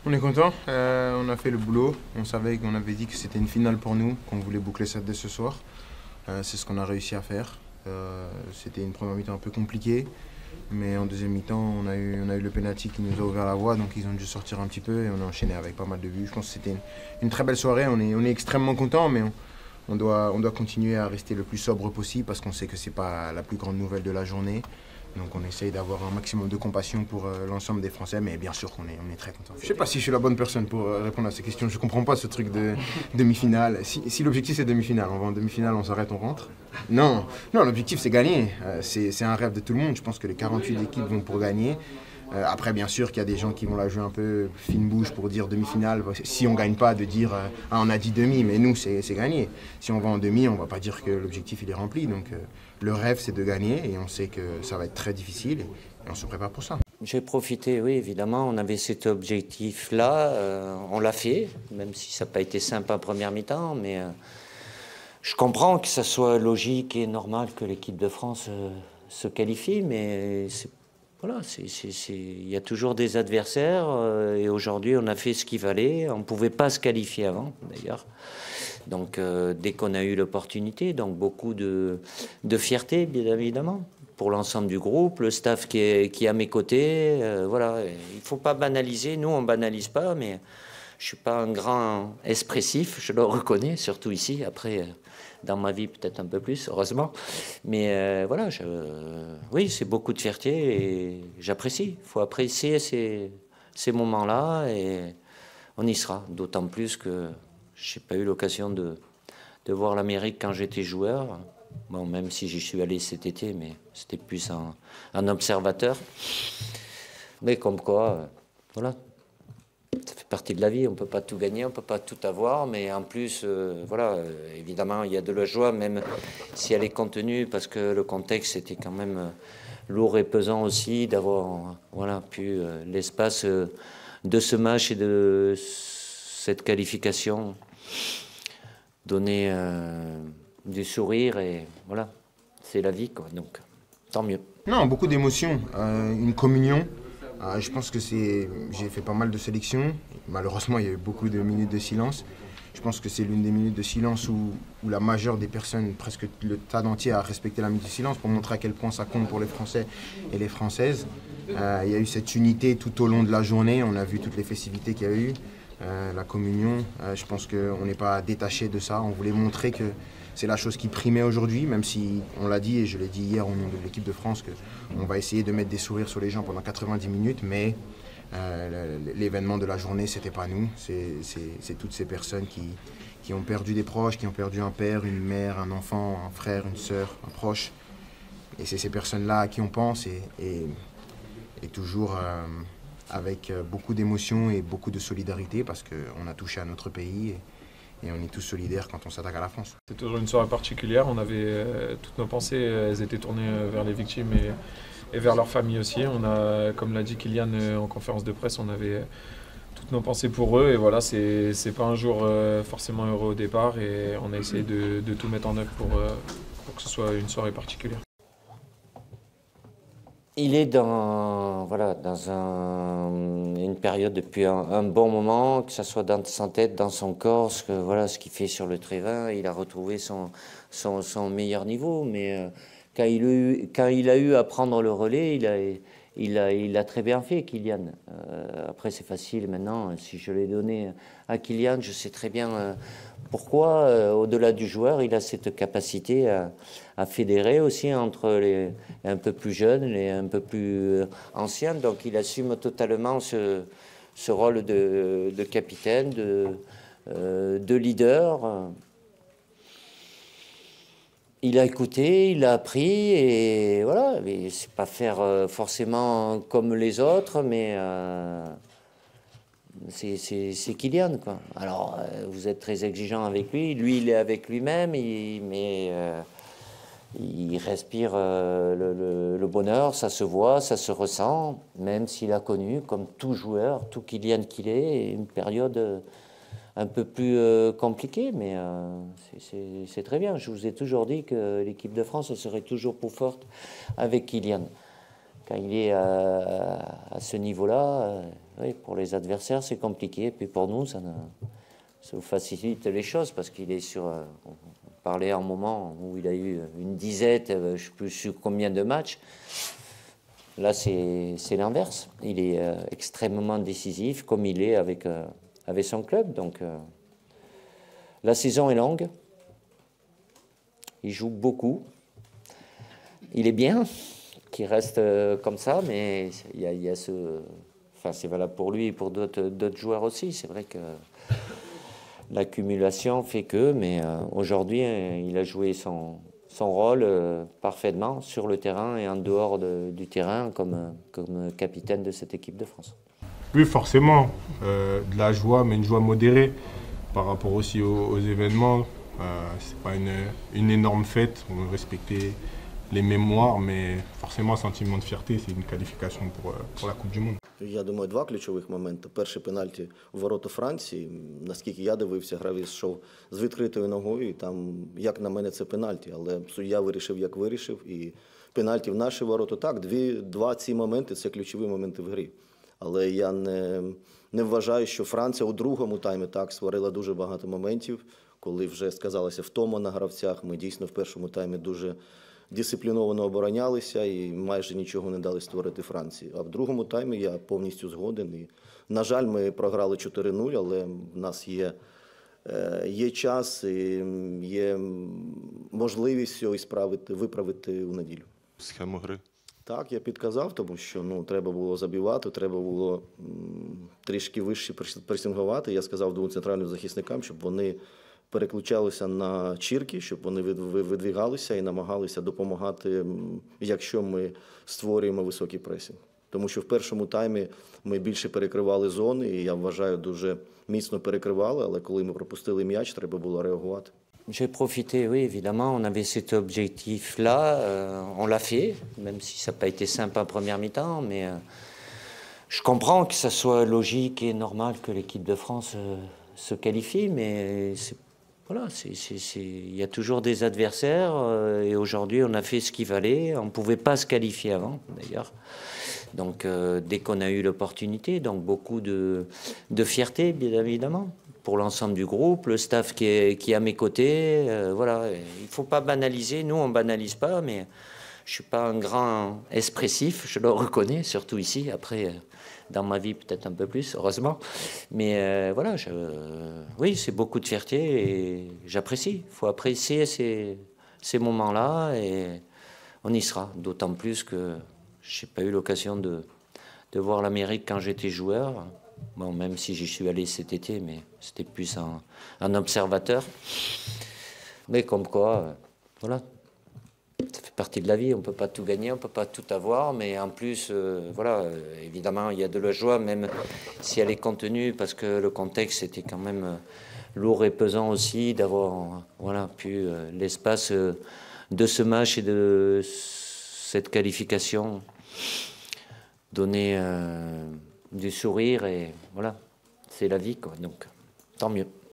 On est content, on a fait le boulot, on savait qu'on avait dit que c'était une finale pour nous, qu'on voulait boucler ça dès ce soir. C'est ce qu'on a réussi à faire. C'était une première mi-temps un peu compliquée, mais en deuxième mi-temps, on a eu le penalty qui nous a ouvert la voie, donc ils ont dû sortir un petit peu et on a enchaîné avec pas mal de buts. Je pense que c'était une très belle soirée, on est extrêmement content, mais on doit continuer à rester le plus sobre possible parce qu'on sait que ce n'est pas la plus grande nouvelle de la journée. Donc on essaye d'avoir un maximum de compassion pour l'ensemble des Français, mais bien sûr qu'on est très content. Je ne sais pas si je suis la bonne personne pour répondre à ces questions. Je ne comprends pas ce truc de demi-finale. Si l'objectif c'est demi-finale, on va en demi-finale, on s'arrête, on rentre. Non, non, l'objectif c'est gagner. C'est un rêve de tout le monde. Je pense que les 48 équipes vont pour gagner. Après, bien sûr qu'il y a des gens qui vont la jouer un peu fine bouche pour dire demi-finale. Si on ne gagne pas, de dire ah, on a dit demi, mais nous, c'est gagné. Si on va en demi, on ne va pas dire que l'objectif il est rempli. Donc le rêve, c'est de gagner et on sait que ça va être très difficile et on se prépare pour ça. J'ai profité, oui, évidemment. On avait cet objectif-là. On l'a fait, même si ça n'a pas été simple en première mi-temps. Mais je comprends que ça soit logique et normal que l'équipe de France se qualifie, mais voilà, il y a toujours des adversaires et aujourd'hui on a fait ce qu'il fallait. On ne pouvait pas se qualifier avant d'ailleurs. Donc dès qu'on a eu l'opportunité, donc beaucoup de fierté bien évidemment pour l'ensemble du groupe, le staff qui est à mes côtés. Voilà, il ne faut pas banaliser. Nous on ne banalise pas, mais je ne suis pas un grand expressif, je le reconnais, surtout ici. Après, dans ma vie, peut-être un peu plus, heureusement. Mais voilà, oui, c'est beaucoup de fierté et j'apprécie. Il faut apprécier ces moments-là et on y sera. D'autant plus que je n'ai pas eu l'occasion de voir l'Amérique quand j'étais joueur. Bon, même si j'y suis allé cet été, mais c'était plus un observateur. Mais comme quoi, voilà. Ça fait partie de la vie, on ne peut pas tout gagner, on ne peut pas tout avoir, mais en plus, voilà, évidemment, il y a de la joie, même si elle est contenue, parce que le contexte était quand même lourd et pesant aussi, d'avoir voilà, pu l'espace de ce match et de cette qualification donner du sourire, et voilà, c'est la vie, quoi, donc tant mieux. Non, beaucoup d'émotions, une communion. Je pense que j'ai fait pas mal de sélections. Malheureusement, il y a eu beaucoup de minutes de silence. Je pense que c'est l'une des minutes de silence où la majeure des personnes, presque le tas entier, a respecté la minute de silence pour montrer à quel point ça compte pour les Français et les Françaises. Il y a eu cette unité tout au long de la journée. On a vu toutes les festivités qu'il y a eu, la communion. Je pense qu'on n'est pas détaché de ça. On voulait montrer que c'est la chose qui primait aujourd'hui, même si on l'a dit, et je l'ai dit hier au nom de l'équipe de France, qu'on va essayer de mettre des sourires sur les gens pendant 90 minutes, mais l'événement de la journée, c'était pas nous, c'est toutes ces personnes qui ont perdu des proches, qui ont perdu un père, une mère, un enfant, un frère, une sœur, un proche. Et c'est ces personnes-là à qui on pense, et toujours avec beaucoup d'émotion et beaucoup de solidarité, parce qu'on a touché à notre pays. Et on est tous solidaires quand on s'attaque à la France. C'est toujours une soirée particulière. On avait toutes nos pensées, elles étaient tournées vers les victimes et vers leurs familles aussi. On a, comme l'a dit Kylian en conférence de presse, on avait toutes nos pensées pour eux. Et voilà, c'est pas un jour forcément heureux au départ. Et on a essayé de tout mettre en œuvre pour que ce soit une soirée particulière. Il est voilà, dans une période depuis un bon moment, que ce soit dans sa tête, dans son corps, voilà, ce qu'il fait sur le Trévin. Il a retrouvé son meilleur niveau, mais quand il a eu à prendre le relais, il a très bien fait, Kylian. Après, c'est facile maintenant. Si je l'ai donné à Kylian, je sais très bien pourquoi, au-delà du joueur, il a cette capacité à fédérer aussi entre les un peu plus jeunes et un peu plus anciens. Donc, il assume totalement ce rôle de capitaine, de leader. Il a écouté, il a appris, et voilà. Mais c'est pas faire forcément comme les autres, mais c'est Kylian, quoi. Alors, vous êtes très exigeant avec lui. Lui, il est avec lui-même, mais il respire le bonheur, ça se voit, ça se ressent, même s'il a connu, comme tout joueur, tout Kylian qu'il est, une période un peu plus compliquée, mais c'est très bien. Je vous ai toujours dit que l'équipe de France serait toujours plus forte avec Kylian. Quand il est à ce niveau-là, oui, pour les adversaires, c'est compliqué. Et puis pour nous, ça nous facilite les choses parce qu'il est sur... on parlait à un moment où il a eu une disette, je ne sais plus sur combien de matchs. Là, c'est l'inverse. Il est extrêmement décisif, comme il est avec son club. Donc, la saison est longue. Il joue beaucoup. Il est bien qu'il reste comme ça, mais il y a ce... Enfin, c'est valable pour lui et pour d'autres joueurs aussi. C'est vrai que l'accumulation fait que, mais aujourd'hui, il a joué son rôle parfaitement sur le terrain et en dehors du terrain comme capitaine de cette équipe de France. Oui, forcément, de la joie, mais une joie modérée par rapport aussi aux événements. C'est pas une énorme fête, on veut respecter les mémoires, mais forcément, un sentiment de fierté, c'est une qualification pour la Coupe du Monde. Я думаю, два ключових моменти. Перший пенальті в ворота Франції. Наскільки я дивився, гравець йшов з відкритою ногою, і там, як на мене, це пенальті. Але суддя вирішив, як вирішив. І пенальті в наші ворота. Так, два ці моменти – це ключові моменти в грі. Але я не вважаю, що Франція у другому таймі так створила дуже багато моментів, коли вже сказалася втома на гравцях. Ми дійсно в першому таймі дуже дисципліновано оборонялися і майже нічого не дали створити Франції. А в другому таймі я повністю згоден. І, на жаль, ми програли 4-0, але в нас є час і є можливість все виправити у неділю. Схему гри. Так, я підказав, тому що треба було забивати, треба було трішки вище пресингувати. Я сказав двом центральним захисникам, щоб вони переключалися на чірки, щоб вони видвігалися і намагалися допомагати, якщо ми створюємо високий пресинг. Тому що в першому таймі ми більше перекривали зони, і я вважаю, дуже міцно перекривали, але коли ми пропустили м'яч, треба було реагувати. J'ai profité, oui, évidemment, on avait cet objectif-là, on l'a fait, même si ça n'a pas été simple en première mi-temps, mais je comprends que ça soit logique et normal que l'équipe de France se qualifie, mais voilà, il y a toujours des adversaires, et aujourd'hui on a fait ce qu'il fallait, on ne pouvait pas se qualifier avant, d'ailleurs. Donc dès qu'on a eu l'opportunité, donc beaucoup de fierté, bien évidemment, pour l'ensemble du groupe, le staff qui est à mes côtés, voilà, il ne faut pas banaliser, nous on ne banalise pas, mais je ne suis pas un grand expressif, je le reconnais, surtout ici, après dans ma vie peut-être un peu plus, heureusement, mais voilà, oui, c'est beaucoup de fierté et j'apprécie, il faut apprécier ces moments-là et on y sera, d'autant plus que je n'ai pas eu l'occasion de voir l'Amérique quand j'étais joueur. Bon, même si j'y suis allé cet été, mais c'était plus un observateur. Mais comme quoi, voilà, ça fait partie de la vie, on ne peut pas tout gagner, on ne peut pas tout avoir, mais en plus, voilà, évidemment, il y a de la joie, même si elle est contenue, parce que le contexte était quand même lourd et pesant aussi, d'avoir pu l'espace de ce match et de cette qualification donner du sourire et voilà, c'est la vie, quoi, donc tant mieux.